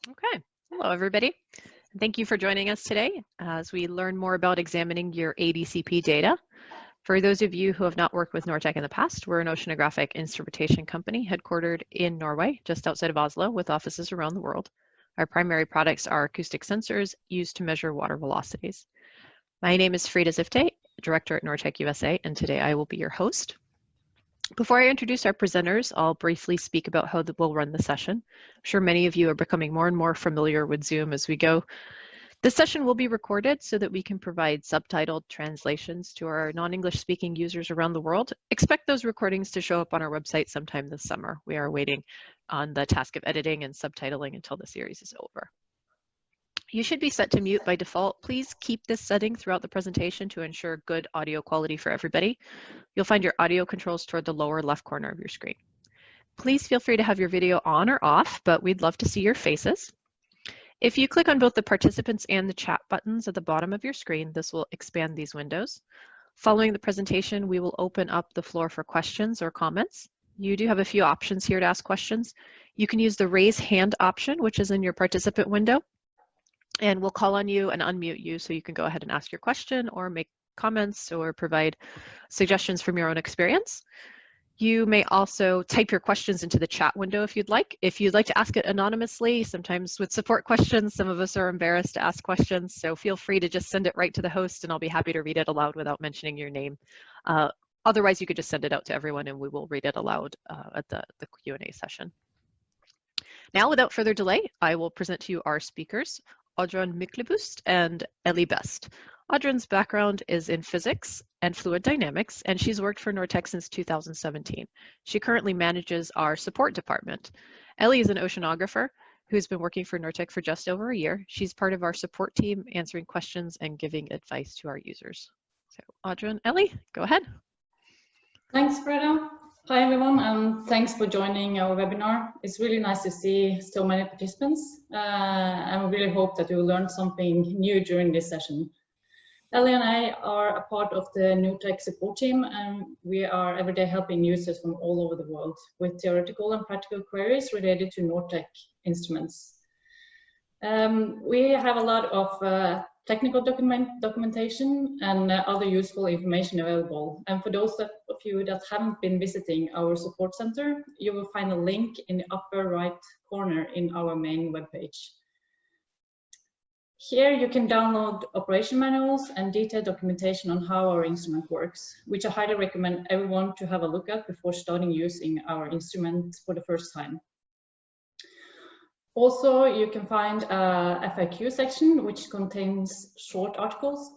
Okay, hello everybody. Thank you for joining us today as we learn more about examining your ADCP data. For those of you who have not worked with Nortek in the past, we're an oceanographic instrumentation company headquartered in Norway, just outside of Oslo, with offices around the world. Our primary products are acoustic sensors used to measure water velocities. My name is Frida Zifte, Director at Nortek USA, and today I will be your host. Before I introduce our presenters, I'll briefly speak about how we'll run the session. I'm sure many of you are becoming more and more familiar with Zoom as we go. This session will be recorded so that we can provide subtitled translations to our non-English speaking users around the world. Expect those recordings to show up on our website sometime this summer. We are waiting on the task of editing and subtitling until the series is over. You should be set to mute by default. Please keep this setting throughout the presentation to ensure good audio quality for everybody. You'll find your audio controls toward the lower left corner of your screen. Please feel free to have your video on or off, but we'd love to see your faces. If you click on both the participants and the chat buttons at the bottom of your screen, this will expand these windows. Following the presentation, we will open up the floor for questions or comments. You do have a few options here to ask questions. You can use the raise hand option, which is in your participant window, and we'll call on you and unmute you so you can go ahead and ask your question or make comments or provide suggestions from your own experience. You may also type your questions into the chat window if you'd like. If you'd like to ask it anonymously, sometimes with support questions, some of us are embarrassed to ask questions, so feel free to just send it right to the host and I'll be happy to read it aloud without mentioning your name. Otherwise, you could just send it out to everyone and we will read it aloud at the Q&A session. Now, without further delay, I will present to you our speakers, Oddrun Myklebust and Ellie Best. Oddrun's background is in physics and fluid dynamics, and she's worked for Nortek since 2017. She currently manages our support department. Ellie is an oceanographer who's been working for Nortek for just over a year. She's part of our support team, answering questions and giving advice to our users. So Oddrun, Ellie, go ahead. Thanks, Frida. Hi, everyone, and thanks for joining our webinar. It's really nice to see so many participants, and we really hope that you will learn something new during this session. Ellie and I are a part of the Nortek support team, and we are every day helping users from all over the world with theoretical and practical queries related to Nortek instruments. We have a lot of technical documentation and other useful information available. And for those of you that haven't been visiting our support center, you will find a link in the upper right corner in our main webpage. Here you can download operation manuals and detailed documentation on how our instrument works, which I highly recommend everyone to have a look at before starting using our instrument for the first time. Also, you can find a FAQ section, which contains short articles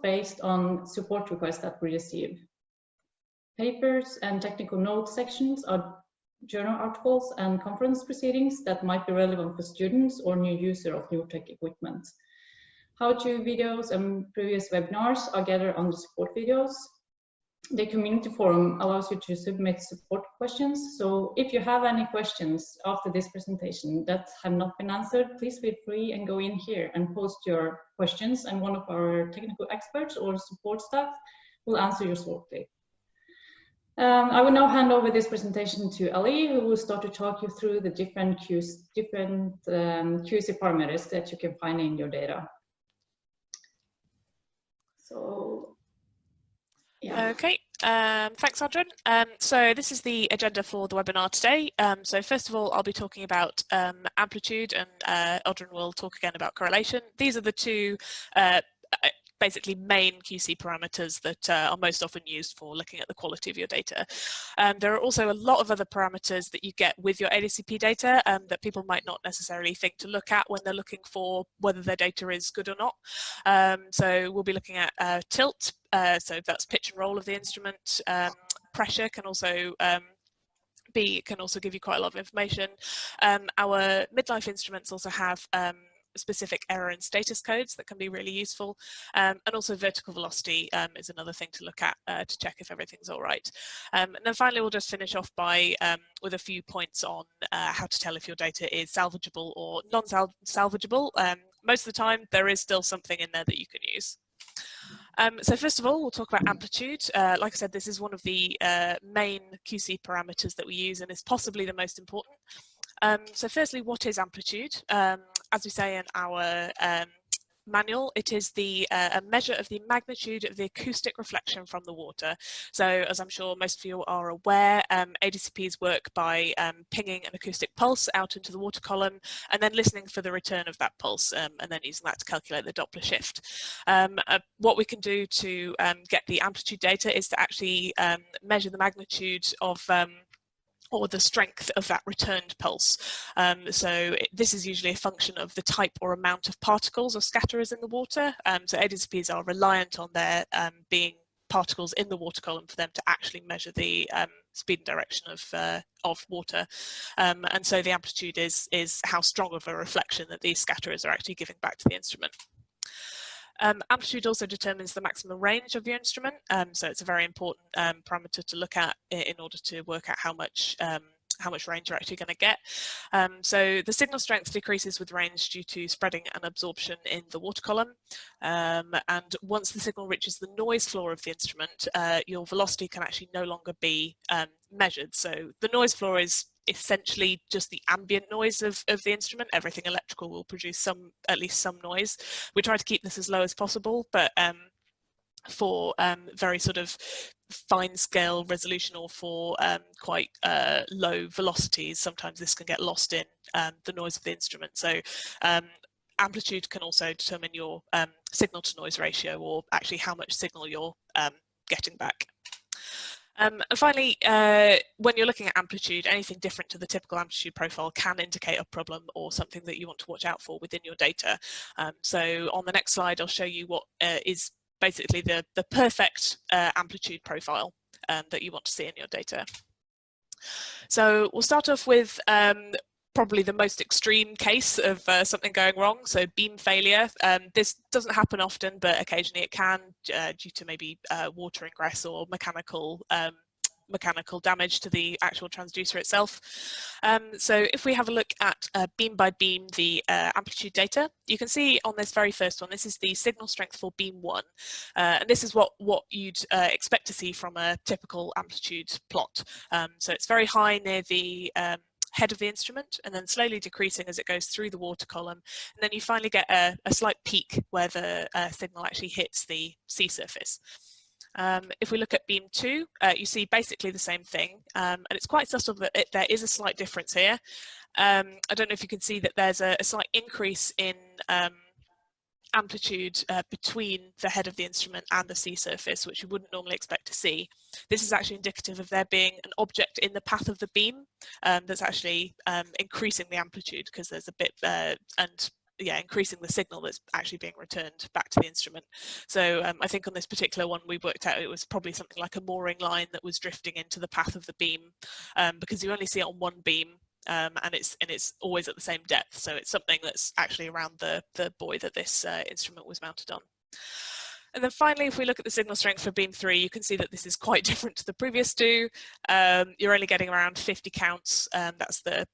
based on support requests that we receive. Papers and technical notes sections are journal articles and conference proceedings that might be relevant for students or new user of Nortek equipment. How-to videos and previous webinars are gathered on the support videos. The community forum allows you to submit support questions. So if you have any questions after this presentation that have not been answered, please feel free and go in here and post your questions, and one of our technical experts or support staff will answer you shortly. I will now hand over this presentation to Ellie, who will start to talk you through the different QC parameters that you can find in your data. So, yeah. Okay, thanks, Oddrun. So this is the agenda for the webinar today. So first of all, I'll be talking about amplitude, and Oddrun will talk again about correlation. These are the two basically main QC parameters that are most often used for looking at the quality of your data. There are also a lot of other parameters that you get with your ADCP data that people might not necessarily think to look at when they're looking for whether their data is good or not. So we'll be looking at tilt, so that's pitch and roll of the instrument. Pressure can also give you quite a lot of information. Our midlife instruments also have specific error and status codes that can be really useful, and also vertical velocity is another thing to look at to check if everything's all right. And then finally we'll just finish off by with a few points on how to tell if your data is salvageable or non-salvageable. Most of the time there is still something in there that you can use. So first of all, we'll talk about amplitude. Like I said, this is one of the main QC parameters that we use and is possibly the most important. So firstly, what is amplitude? As we say in our manual, it is a measure of the magnitude of the acoustic reflection from the water. So as I'm sure most of you are aware, ADCPs work by pinging an acoustic pulse out into the water column and then listening for the return of that pulse, and then using that to calculate the Doppler shift. What we can do to get the amplitude data is to actually measure the magnitude of or the strength of that returned pulse. This is usually a function of the type or amount of particles or scatterers in the water. So ADCPs are reliant on there being particles in the water column for them to actually measure the speed and direction of water. And so the amplitude is how strong of a reflection that these scatterers are actually giving back to the instrument. Amplitude also determines the maximum range of your instrument, so it's a very important parameter to look at in order to work out how much range you're actually going to get. So the signal strength decreases with range due to spreading and absorption in the water column, and once the signal reaches the noise floor of the instrument, your velocity can actually no longer be measured. So the noise floor is essentially just the ambient noise of the instrument. Everything electrical will produce at least some noise. We try to keep this as low as possible, but for very sort of fine scale resolution or for quite low velocities, sometimes this can get lost in the noise of the instrument. So amplitude can also determine your signal to noise ratio, or actually how much signal you're getting back. And finally, when you're looking at amplitude, anything different to the typical amplitude profile can indicate a problem or something that you want to watch out for within your data. So on the next slide, I'll show you what is basically the perfect amplitude profile that you want to see in your data. So we'll start off with probably the most extreme case of something going wrong, so beam failure. This doesn't happen often, but occasionally it can, due to maybe water ingress or mechanical damage to the actual transducer itself. So if we have a look at beam by beam the amplitude data, you can see on this very first one, this is the signal strength for beam 1. And this is what you'd expect to see from a typical amplitude plot. So it's very high near the head of the instrument, and then slowly decreasing as it goes through the water column, and then you finally get a slight peak where the signal actually hits the sea surface. If we look at beam 2, you see basically the same thing, and it's quite subtle that there is a slight difference here. I don't know if you can see that there's a slight increase in amplitude between the head of the instrument and the sea surface, which you wouldn't normally expect to see. This is actually indicative of there being an object in the path of the beam that's actually increasing the amplitude, because there's a bit increasing the signal that's actually being returned back to the instrument. So I think on this particular one we worked out it was probably something like a mooring line that was drifting into the path of the beam, because you only see it on one beam. And it's always at the same depth, so it's something that's actually around the buoy that this instrument was mounted on. And then finally, if we look at the signal strength for beam 3, you can see that this is quite different to the previous two. You're only getting around 50 counts. That's the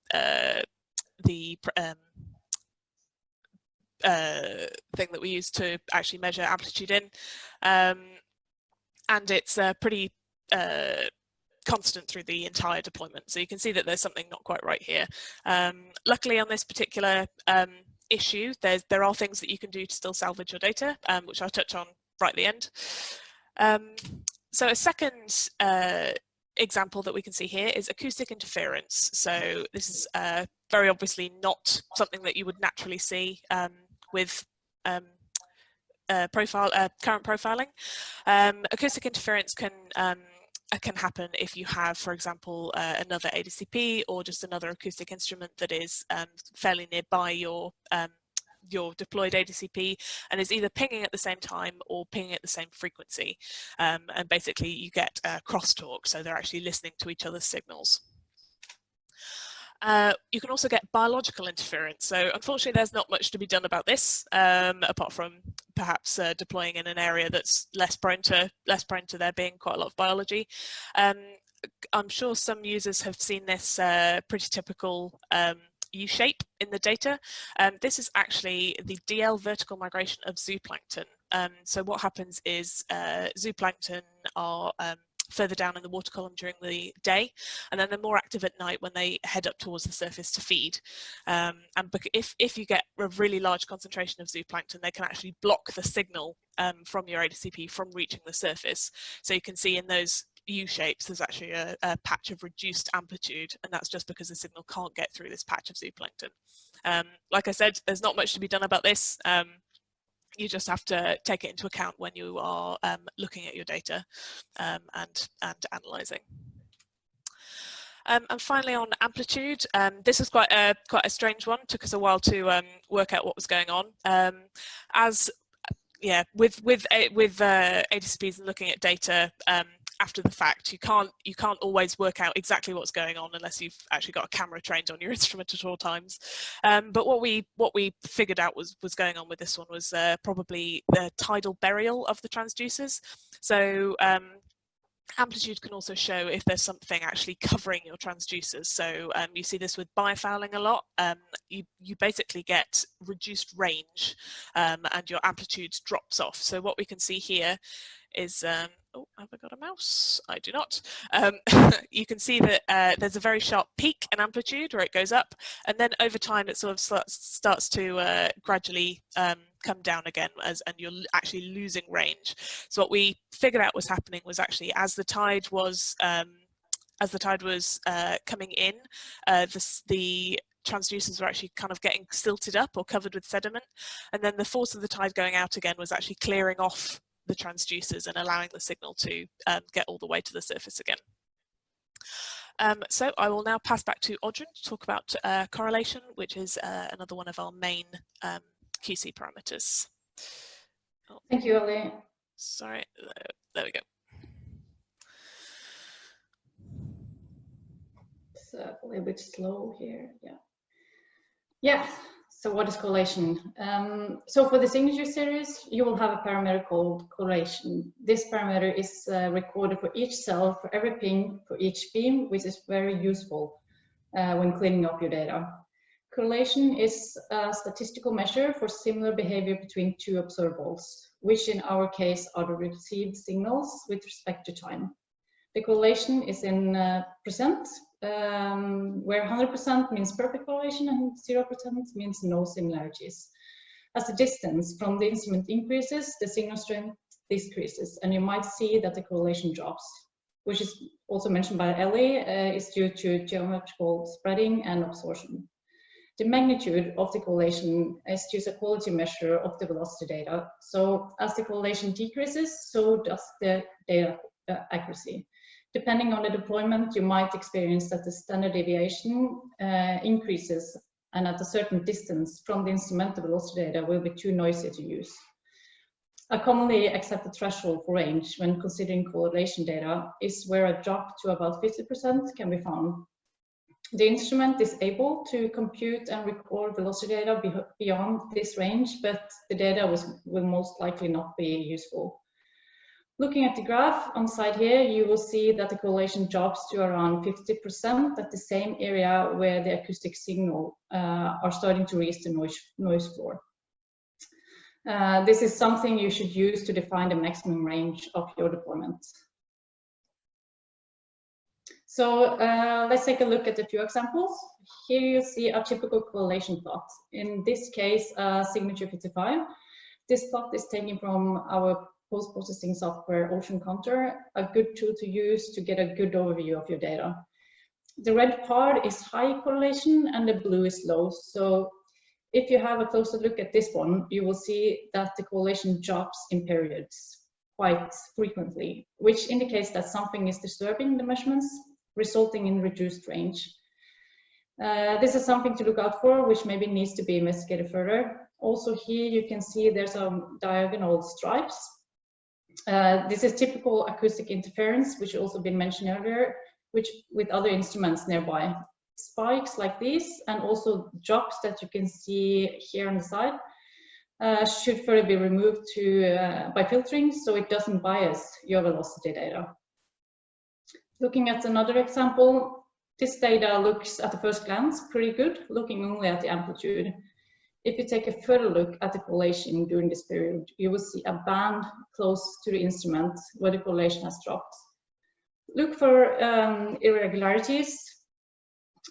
thing that we use to actually measure amplitude in, and it's pretty constant through the entire deployment. So you can see that there's something not quite right here. Luckily on this particular issue, there are things that you can do to still salvage your data, which I'll touch on right at the end. So a second example that we can see here is acoustic interference. So this is very obviously not something that you would naturally see with current profiling. Acoustic interference can happen if you have, for example, another ADCP or just another acoustic instrument that is fairly nearby your deployed ADCP and is either pinging at the same time or pinging at the same frequency. And basically you get crosstalk, so they're actually listening to each other's signals. You can also get biological interference. So unfortunately there's not much to be done about this, apart from perhaps deploying in an area that's less prone to there being quite a lot of biology. I'm sure some users have seen this pretty typical U-shape in the data. This is actually the DL vertical migration of zooplankton. So what happens is zooplankton are further down in the water column during the day, and then they're more active at night when they head up towards the surface to feed. And if you get a really large concentration of zooplankton, they can actually block the signal from your ADCP from reaching the surface. So you can see in those U shapes there's actually a patch of reduced amplitude, and that's just because the signal can't get through this patch of zooplankton. Like I said, there's not much to be done about this. You just have to take it into account when you are looking at your data and analysing. And finally, on amplitude, this is quite a strange one. Took us a while to work out what was going on. With ADCPs and looking at data after the fact, you can't always work out exactly what's going on unless you've actually got a camera trained on your instrument at all times. But what we figured out was going on with this one was probably the tidal burial of the transducers. So amplitude can also show if there's something actually covering your transducers. So you see this with biofouling a lot. You basically get reduced range and your amplitude drops off. So what we can see here is, oh, have I got a mouse? I do not. You can see that there's a very sharp peak in amplitude where it goes up, and then over time it sort of starts to gradually come down again, and you're actually losing range. So what we figured out was happening was actually as the tide was coming in, the transducers were actually kind of getting silted up or covered with sediment, and then the force of the tide going out again was actually clearing off the transducers and allowing the signal to get all the way to the surface again. So I will now pass back to Audrun to talk about correlation, which is another one of our main QC parameters. Oh, thank you, Ali. sorry, there we go. It's a little bit slow here, yeah. So what is correlation? So for the signature series, you will have a parameter called correlation. This parameter is recorded for each cell, for every ping, for each beam, which is very useful when cleaning up your data. Correlation is a statistical measure for similar behavior between two observables, which in our case are the received signals with respect to time. The correlation is in percent, where 100% means perfect correlation and 0% means no similarities. As the distance from the instrument increases, the signal strength decreases, and you might see that the correlation drops, which is also mentioned by Ellie, is due to geometrical spreading and absorption. The magnitude of the correlation is just a quality measure of the velocity data. So as the correlation decreases, so does the data accuracy. Depending on the deployment, you might experience that the standard deviation increases, and at a certain distance from the instrument, the velocity data will be too noisy to use. A commonly accepted threshold for range when considering correlation data is where a drop to about 50% can be found. The instrument is able to compute and record velocity data beyond this range, but the data will most likely not be useful. Looking at the graph on the side here, you will see that the correlation drops to around 50% at the same area where the acoustic signal are starting to reach the noise floor. This is something you should use to define the maximum range of your deployment. So let's take a look at a few examples. Here you see a typical correlation plot. In this case, signature 55. This plot is taken from our post-processing software OceanCounter, a good tool to use to get a good overview of your data. The red part is high correlation and the blue is low. So if you have a closer look at this one, you will see that the correlation drops in periods quite frequently, which indicates that something is disturbing the measurements, resulting in reduced range. This is something to look out for, which maybe needs to be investigated further. Also here you can see there's some diagonal stripes. This is typical acoustic interference, which also been mentioned earlier, which with other instruments nearby. Spikes like these and also drops that you can see here on the side should further be removed by filtering so it doesn't bias your velocity data. Looking at another example, this data looks at the first glance pretty good, looking only at the amplitude. If you take a further look at the correlation during this period, you will see a band close to the instrument where the correlation has dropped. look for irregularities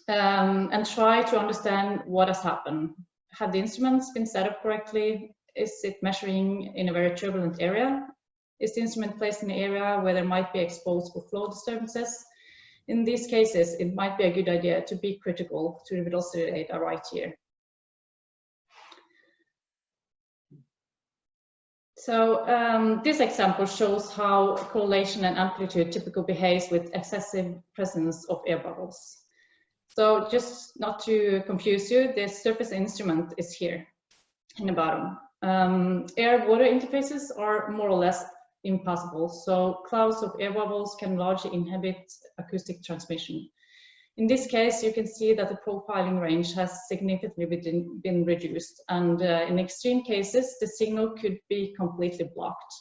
and try to understand what has happened. Have the instruments been set up correctly? Is it measuring in a very turbulent area? Is the instrument placed in an area where there might be exposed for flow disturbances? In these cases, it might be a good idea to be critical to the velocity data right here. So this example shows how correlation and amplitude typically behaves with excessive presence of air bubbles. So just not to confuse you, the surface instrument is here in the bottom. Air-water interfaces are more or less impassable, so clouds of air bubbles can largely inhibit acoustic transmission. In this case, you can see that the profiling range has significantly been reduced, and in extreme cases, the signal could be completely blocked.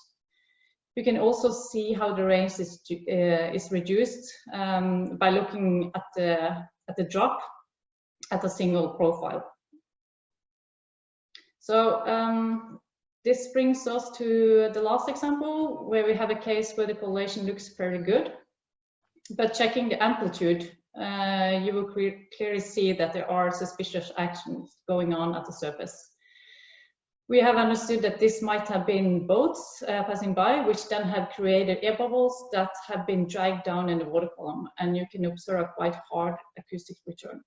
You can also see how the range is reduced by looking at the drop at a single profile. So this brings us to the last example, where we have a case where the correlation looks very good, but checking the amplitude, you will clearly see that there are suspicious actions going on at the surface. We have understood that this might have been boats passing by, which then have created air bubbles that have been dragged down in the water column, and you can observe a quite hard acoustic return.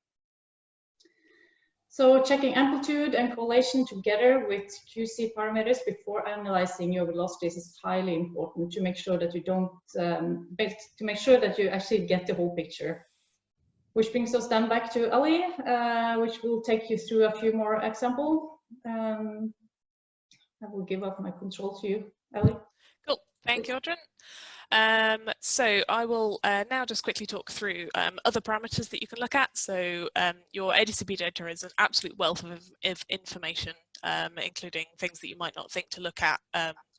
So checking amplitude and correlation together with QC parameters before analyzing your velocities is highly important to make sure that you don't, to make sure that you actually get the whole picture. Which brings us then back to Ali, which will take you through a few more examples. I will give up my control to you, Ali. Cool, thank you, Audrey. So I will now just quickly talk through other parameters that you can look at. So your ADCP data is an absolute wealth of information, including things that you might not think to look at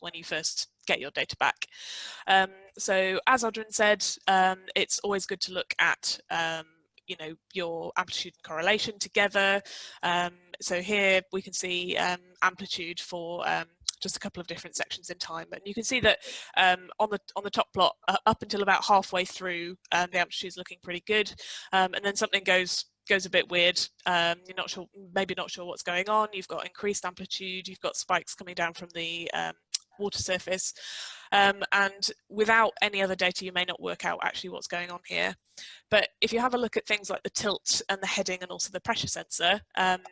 when you first get your data back. So as Audrey said, it's always good to look at you know, your amplitude and correlation together. So here we can see amplitude for just a couple of different sections in time, and you can see that on the top plot, up until about halfway through, the amplitude is looking pretty good, and then something goes a bit weird. You're not sure, maybe not sure what's going on. You've got increased amplitude, you've got spikes coming down from the water surface, and without any other data you may not work out actually what's going on here. But if you have a look at things like the tilt and the heading and also the pressure sensor,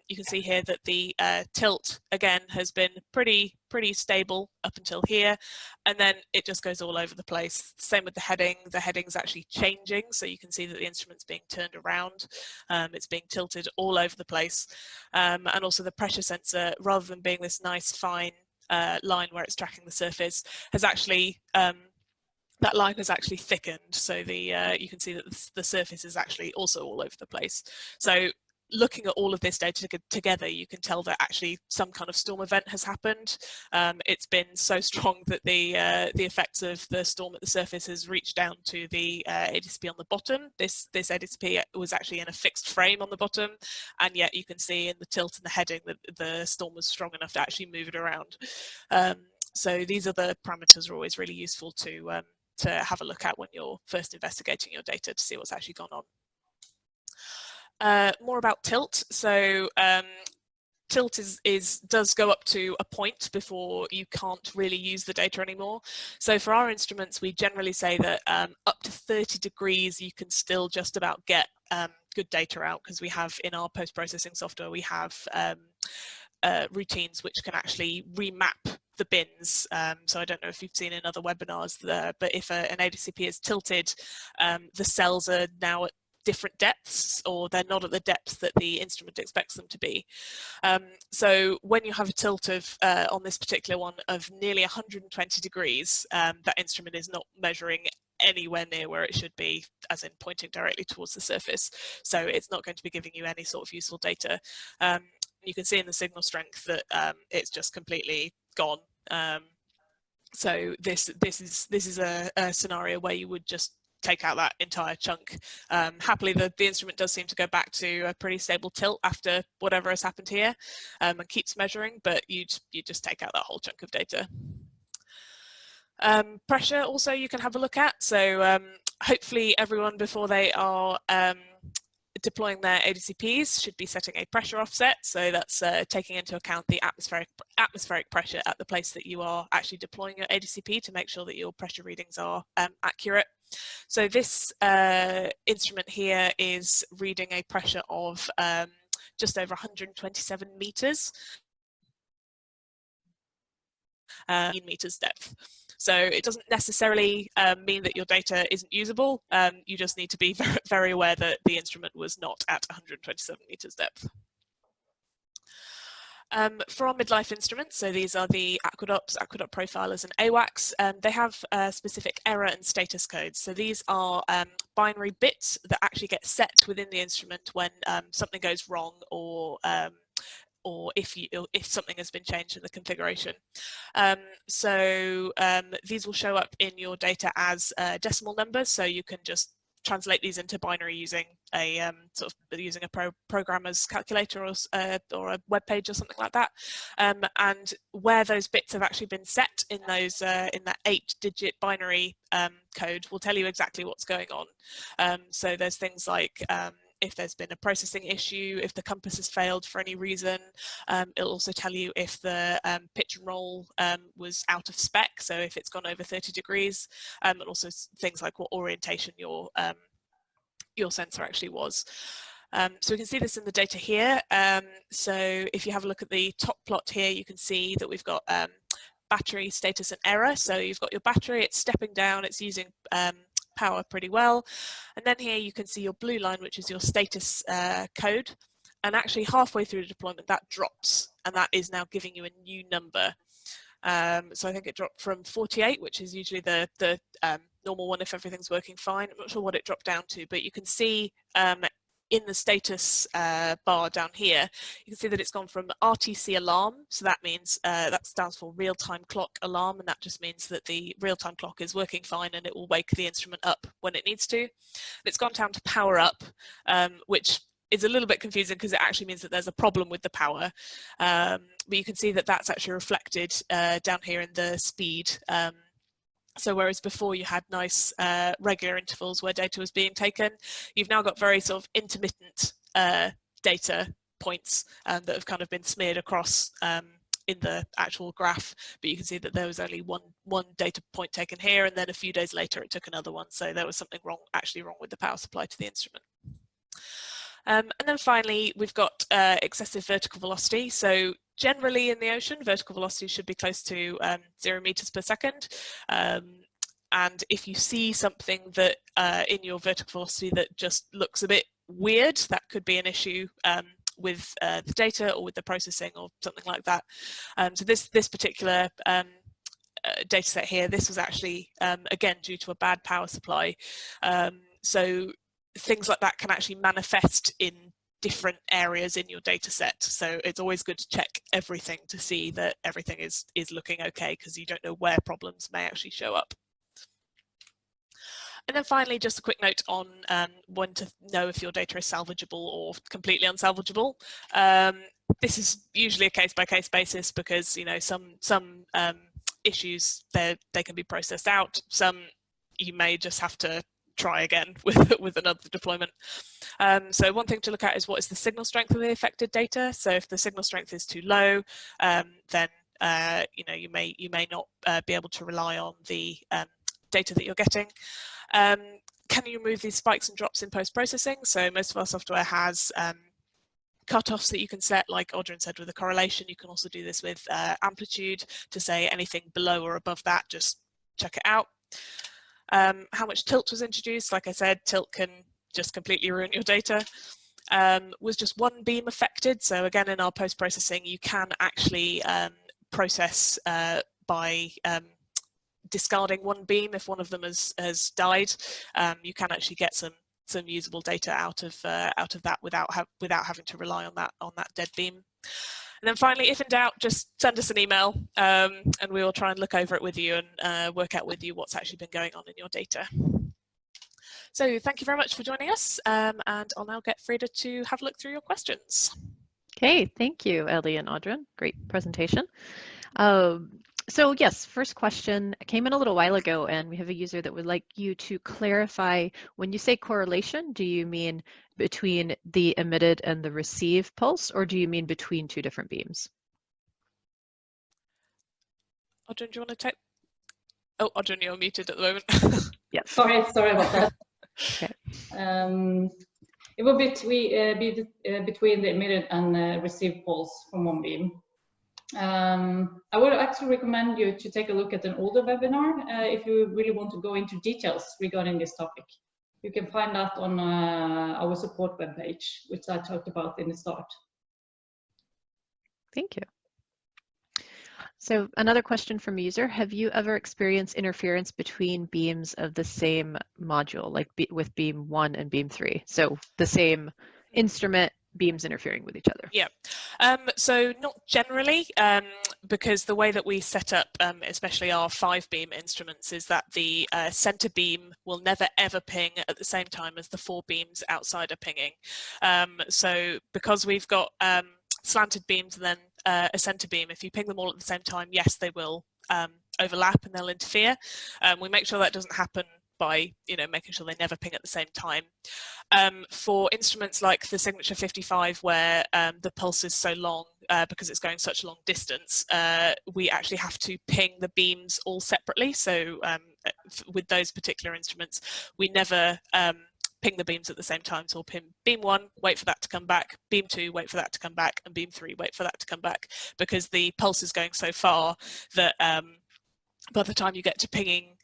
you can see here that the tilt again has been pretty stable up until here, and then it just goes all over the place. Same with the heading. The heading's actually changing, so you can see that the instrument's being turned around. It's being tilted all over the place, and also the pressure sensor, rather than being this nice fine line where it's tracking the surface, has actually that line has actually thickened, so the you can see that the surface is actually also all over the place. So looking at all of this data together, you can tell that actually some kind of storm event has happened. It's been so strong that the effects of the storm at the surface has reached down to the ADCP on the bottom. This ADCP was actually in a fixed frame on the bottom, and yet you can see in the tilt and the heading that the storm was strong enough to actually move it around. So these are the parameters are always really useful to have a look at when you're first investigating your data to see what's actually gone on. More about tilt. So tilt does go up to a point before you can't really use the data anymore. So for our instruments, we generally say that up to 30 degrees you can still just about get good data out, because we have in our post-processing software, we have routines which can actually remap the bins. So I don't know if you've seen in other webinars there, but if an ADCP is tilted, the cells are now at different depths, or they're not at the depths that the instrument expects them to be. So when you have a tilt of, on this particular one, of nearly 120 degrees, that instrument is not measuring anywhere near where it should be, as in pointing directly towards the surface. So it's not going to be giving you any sort of useful data. You can see in the signal strength that it's just completely gone. So this is a scenario where you would just take out that entire chunk. Happily, the instrument does seem to go back to a pretty stable tilt after whatever has happened here, and keeps measuring, but you just take out that whole chunk of data. Pressure also you can have a look at. So Hopefully everyone, before they are deploying their ADCPs, should be setting a pressure offset. So that's taking into account the atmospheric pressure at the place that you are actually deploying your ADCP to make sure that your pressure readings are accurate. So this instrument here is reading a pressure of just over 127 meters, meters depth. So it doesn't necessarily mean that your data isn't usable. You just need to be very aware that the instrument was not at 127 meters depth. For our midlife instruments, so these are the aqueduct profilers and AWACS, they have specific error and status codes. So these are binary bits that actually get set within the instrument when something goes wrong, or if something has been changed in the configuration. These will show up in your data as decimal numbers, so you can just translate these into binary using a programmer's calculator or a web page or something like that. And where those bits have actually been set in those in that 8-digit binary code will tell you exactly what's going on. So there's things like if there's been a processing issue, if the compass has failed for any reason. It'll also tell you if the pitch and roll was out of spec, so if it's gone over 30 degrees, and also things like what orientation your sensor actually was. So we can see this in the data here. So if you have a look at the top plot here, you can see that we've got battery status and error. So you've got your battery, it's stepping down, it's using power pretty well. And then here you can see your blue line, which is your status code. And actually halfway through the deployment, that drops, and that is now giving you a new number. So I think it dropped from 48, which is usually the normal one if everything's working fine. I'm not sure what it dropped down to, but you can see in the status bar down here, you can see that it's gone from RTC alarm. So that means that stands for real-time clock alarm, and that just means that the real-time clock is working fine and it will wake the instrument up when it needs to. And it's gone down to power up, which is a little bit confusing because it actually means that there's a problem with the power. But you can see that that's actually reflected down here in the speed. So whereas before you had nice regular intervals where data was being taken, you've now got very sort of intermittent data points that have kind of been smeared across in the actual graph. But you can see that there was only one data point taken here, and then a few days later it took another one. So there was something actually wrong with the power supply to the instrument. And then finally, we've got excessive vertical velocity. So generally in the ocean, vertical velocity should be close to 0 meters per second. And if you see something that in your vertical velocity that just looks a bit weird, that could be an issue with the data or with the processing or something like that. So this particular data set here, this was actually, again, due to a bad power supply. So things like that can actually manifest in different areas in your data set. So it's always good to check everything to see that everything is looking okay, because you don't know where problems may actually show up. And then finally, just a quick note on when to know if your data is salvageable or completely unsalvageable. This is usually a case-by-case basis, because some issues they can be processed out. Some you may just have to try again with another deployment. So one thing to look at is what is the signal strength of the affected data. So if the signal strength is too low, then you may not be able to rely on the data that you're getting. Can you remove these spikes and drops in post-processing? So most of our software has cutoffs that you can set, like Audrey said, with the correlation. You can also do this with amplitude to say anything below or above that, just check it out. How much tilt was introduced? Like I said, tilt can just completely ruin your data. Was just one beam affected? So again, in our post-processing, you can actually process by discarding one beam. If one of them has died, you can actually get some usable data out of that without having to rely on that dead beam. And then finally, if in doubt, just send us an email, and we will try and look over it with you and work out with you what's actually been going on in your data. So thank you very much for joining us, and I'll now get Frida to have a look through your questions. Okay, thank you, Ellie and Audrey. Great presentation. So yes, first question came in a little while ago, and we have a user that would like you to clarify, when you say correlation, do you mean between the emitted and the received pulse, or do you mean between two different beams? Audrey, do you want to take? Oh, Audrey, you're muted at the moment. Yes. Sorry about that. Okay. It will be between the emitted and received pulse from one beam. I would actually recommend you to take a look at an older webinar if you really want to go into details regarding this topic. You can find that on our support webpage, which I talked about in the start. Thank you. So another question from a user, have you ever experienced interference between beams of the same module, like with beam 1 and beam 3? So the same instrument beams interfering with each other? Yeah, so not generally, because the way that we set up, especially our 5-beam instruments, is that the center beam will never ever ping at the same time as the 4 beams outside are pinging. So because we've got slanted beams and then a center beam, if you ping them all at the same time, yes, they will overlap and they'll interfere. We make sure that doesn't happen by making sure they never ping at the same time. For instruments like the Signature 55, where the pulse is so long because it's going such a long distance, we actually have to ping the beams all separately. So with those particular instruments, we never ping the beams at the same time. So we'll ping beam 1, wait for that to come back, beam 2, wait for that to come back, and beam 3, wait for that to come back, because the pulse is going so far that by the time you get to pinging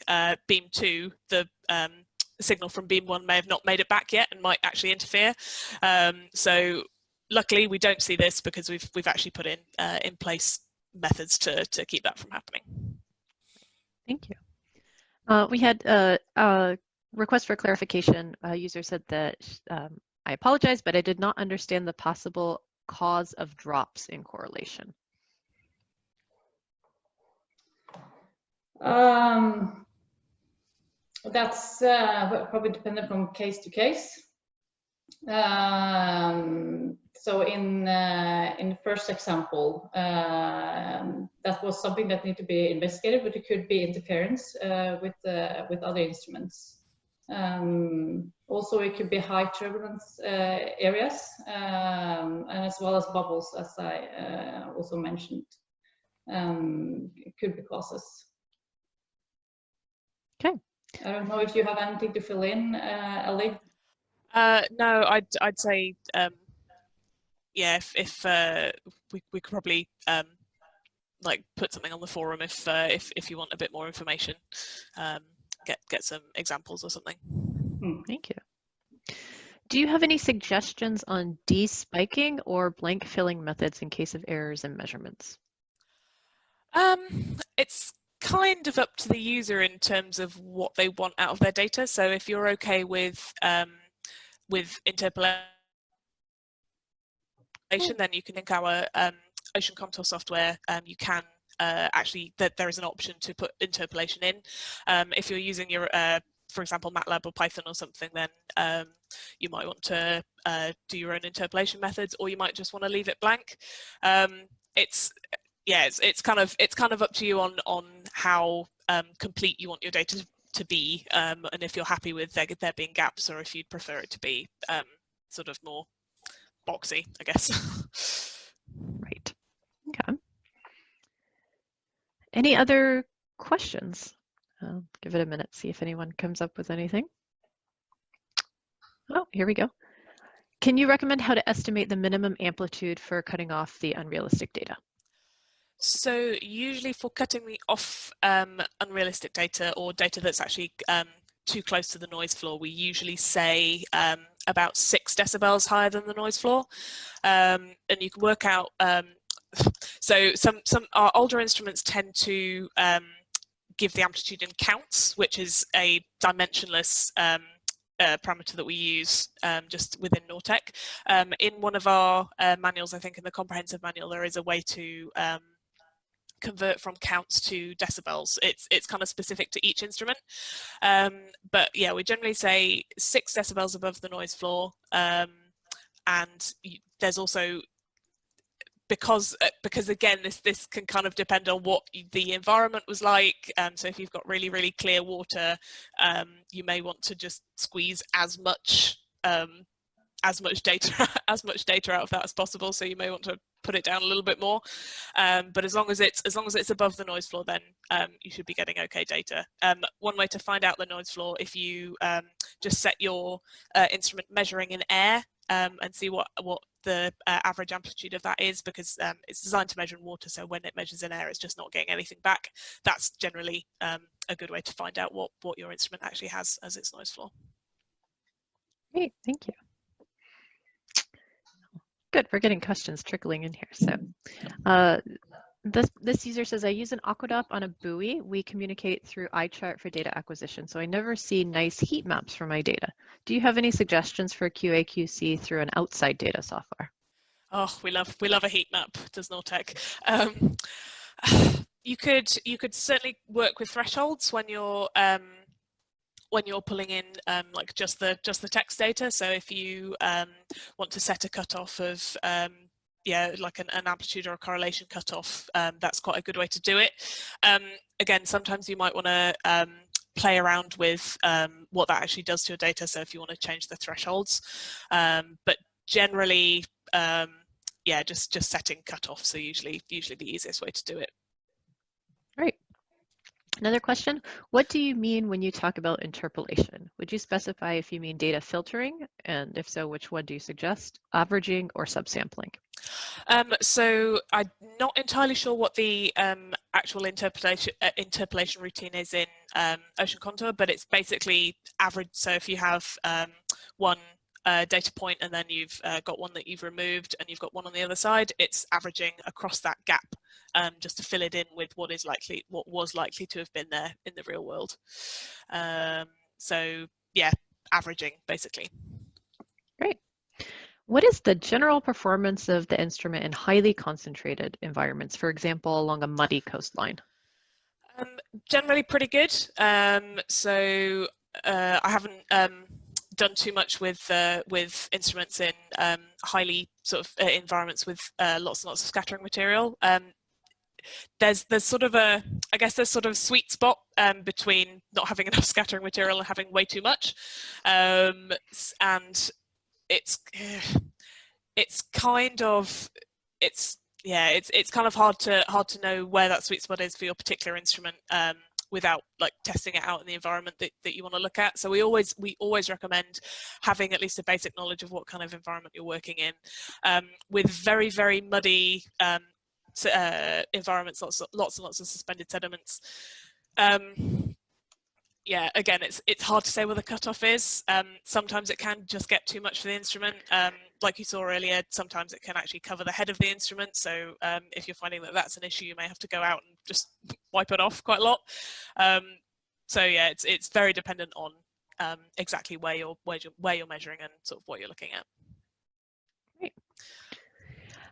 beam 2, the signal from beam 1 may have not made it back yet and might actually interfere. So luckily we don't see this because we've actually put in place methods to keep that from happening. Thank you. We had a request for clarification. A user said that, I apologize, but I did not understand the possible cause of drops in correlation. That's probably dependent from case to case. So in the first example, that was something that needed to be investigated, but it could be interference with other instruments. Also, it could be high turbulence areas, and as well as bubbles, as I also mentioned. It could be causes. Okay. I don't know if you have anything to fill in, Ellie. No, I'd say yeah, if we could probably like put something on the forum if you want a bit more information, get some examples or something. Thank you. Do you have any suggestions on despiking or blank filling methods in case of errors in measurements? It's kind of up to the user in terms of what they want out of their data. So if you're okay with interpolation, then you can link our Ocean Contour software. You can actually, there is an option to put interpolation in. If you're using your, for example, MATLAB or Python or something, then you might want to do your own interpolation methods, or you might just want to leave it blank. It's kind of up to you on how complete you want your data to be, and if you're happy with there being gaps, or if you'd prefer it to be sort of more boxy, I guess. Right. Okay. Any other questions? I'll give it a minute, see if anyone comes up with anything. Oh, here we go. Can you recommend how to estimate the minimum amplitude for cutting off the unrealistic data? So usually for cutting off unrealistic data, or data that's actually too close to the noise floor, we usually say about 6 decibels higher than the noise floor, and you can work out. So some our older instruments tend to give the amplitude in counts, which is a dimensionless parameter that we use just within Nortek. In one of our manuals, I think in the comprehensive manual, there is a way to convert from counts to decibels. It's kind of specific to each instrument, but yeah, we generally say 6 decibels above the noise floor, and there's also, because because again, this can kind of depend on what the environment was like. So if you've got really, really clear water, you may want to just squeeze as much data out of that as possible. So you may want to put it down a little bit more. But as long as it's above the noise floor, then you should be getting okay data. One way to find out the noise floor, if you just set your instrument measuring in air and see what the average amplitude of that is, because it's designed to measure in water, so when it measures in air it's just not getting anything back. That's generally a good way to find out what your instrument actually has as its noise floor. Great, thank you. Good, we're getting questions trickling in here. So this user says, I use an aqueduct on a buoy. We communicate through iChart for data acquisition, so I never see nice heat maps for my data. Do you have any suggestions for QA QC through an outside data software? Oh, we love a heat map, does Nortek. You could certainly work with thresholds when you're pulling in like just the text data. So if you want to set a cutoff of like an amplitude or a correlation cutoff, that's quite a good way to do it. Again, sometimes you might want to play around with what that actually does to your data. So if you want to change the thresholds, but generally, just setting cutoffs are usually the easiest way to do it. Great. Another question, what do you mean when you talk about interpolation? Would you specify if you mean data filtering? And if so, which one do you suggest, averaging or subsampling? So I'm not entirely sure what the actual interpolation routine is in Ocean Contour, but it's basically average. So if you have one data point and then you've got one that you've removed and you've got one on the other side, it's averaging across that gap just to fill it in with what was likely to have been there in the real world. So yeah, averaging basically. Great. What is the general performance of the instrument in highly concentrated environments, for example, along a muddy coastline? Generally pretty good. So I haven't done too much with instruments in highly sort of environments with lots and lots of scattering material. There's sort of there's sort of sweet spot between not having enough scattering material and having way too much, and it's kind of hard to know where that sweet spot is for your particular instrument without like testing it out in the environment that you want to look at. So we always recommend having at least a basic knowledge of what kind of environment you're working in. With very, very muddy environments, lots and lots of suspended sediments. Yeah, again, it's hard to say where the cutoff is. Sometimes it can just get too much for the instrument. Like you saw earlier, sometimes it can actually cover the head of the instrument. So if you're finding that that's an issue, you may have to go out and just wipe it off quite a lot. So yeah, it's very dependent on exactly where you're measuring and sort of what you're looking at. Great.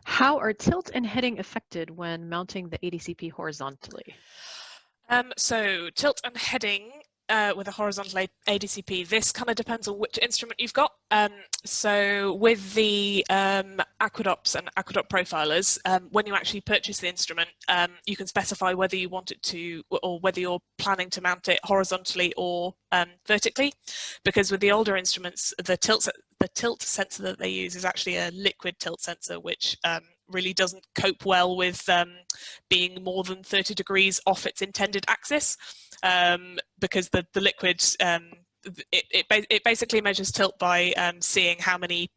How are tilt and heading affected when mounting the ADCP horizontally? So tilt and heading with a horizontal ADCP, this kind of depends on which instrument you've got. So with the aqueducts and aqueduct profilers, when you actually purchase the instrument, you can specify whether you want it to, or whether you're planning to mount it horizontally or vertically, because with the older instruments, the tilt sensor that they use is actually a liquid tilt sensor, which really doesn't cope well with being more than 30 degrees off its intended axis, because the liquid, it basically measures tilt by seeing how many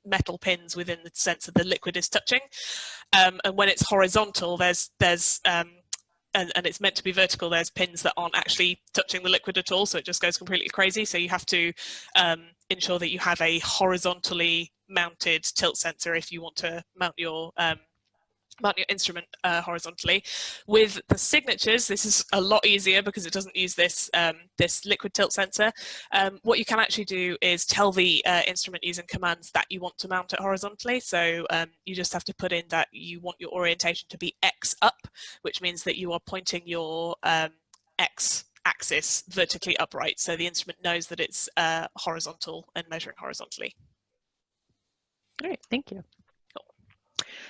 metal pins within the sensor the liquid is touching, and when it's horizontal, there's and it's meant to be vertical, there's pins that aren't actually touching the liquid at all, so it just goes completely crazy. So you have to ensure that you have a horizontally mounted tilt sensor if you want to mount your instrument horizontally. With the signatures, this is a lot easier because it doesn't use this this liquid tilt sensor. What you can actually do is tell the instrument using commands that you want to mount it horizontally. So you just have to put in that you want your orientation to be X up, which means that you are pointing your X axis vertically upright, so the instrument knows that it's horizontal and measuring horizontally. All right, thank you.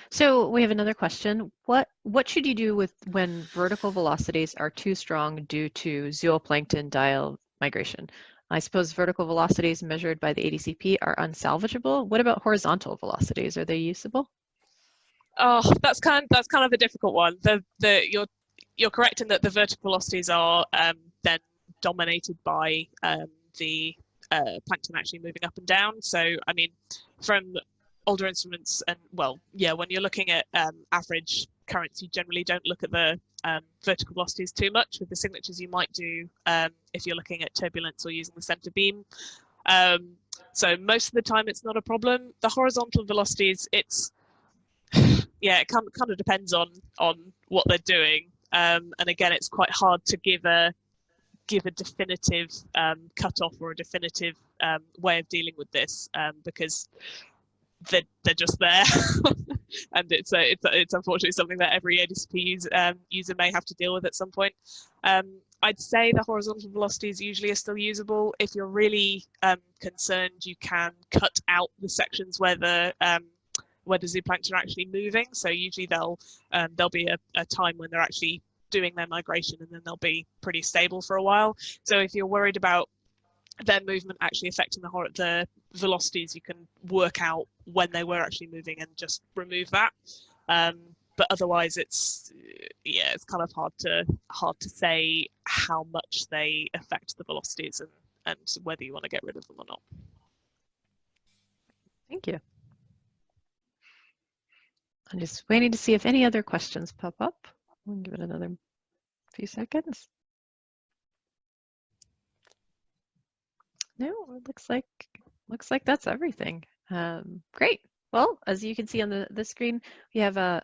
So we have another question. What should you do with when vertical velocities are too strong due to zooplankton diel migration? I suppose vertical velocities measured by the ADCP are unsalvageable. What about horizontal velocities? Are they usable? Oh, that's kind of a difficult one. You're correct in that the vertical velocities are then dominated by the plankton actually moving up and down. So I mean, from older instruments, and well, yeah, when you're looking at average currents, you generally don't look at the vertical velocities too much. With the signatures, you might do if you're looking at turbulence or using the center beam. So most of the time, it's not a problem. The horizontal velocities, it's yeah, it kind of depends on what they're doing. And again, it's quite hard to give a definitive cutoff or a definitive way of dealing with this because they're just there, and it's unfortunately something that every ADCP user may have to deal with at some point. I'd say the horizontal velocities usually are still usable. If you're really concerned, you can cut out the sections where the zooplankton are actually moving. So usually there'll be a time when they're actually doing their migration, and then they'll be pretty stable for a while. So if you're worried about their movement actually affecting the velocities, you can work out when they were actually moving and just remove that. But otherwise, it's kind of hard to say how much they affect the velocities and whether you want to get rid of them or not. Thank you. I'm just waiting to see if any other questions pop up. We'll give it another few seconds. No, it looks like that's everything. Great. Well, as you can see on the screen, we have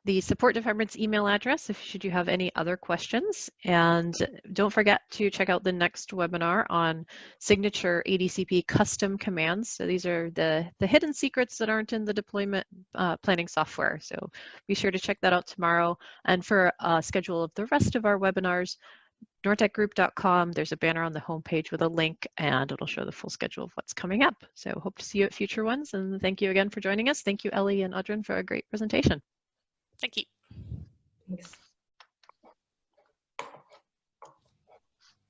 the support department's email address should you have any other questions. And don't forget to check out the next webinar on signature ADCP custom commands. So these are the hidden secrets that aren't in the deployment planning software. So be sure to check that out tomorrow. And for a schedule of the rest of our webinars, nortekgroup.com, there's a banner on the homepage with a link, and it'll show the full schedule of what's coming up. So hope to see you at future ones, and thank you again for joining us. Thank you, Ellie and Audrun, for a great presentation. Thank you.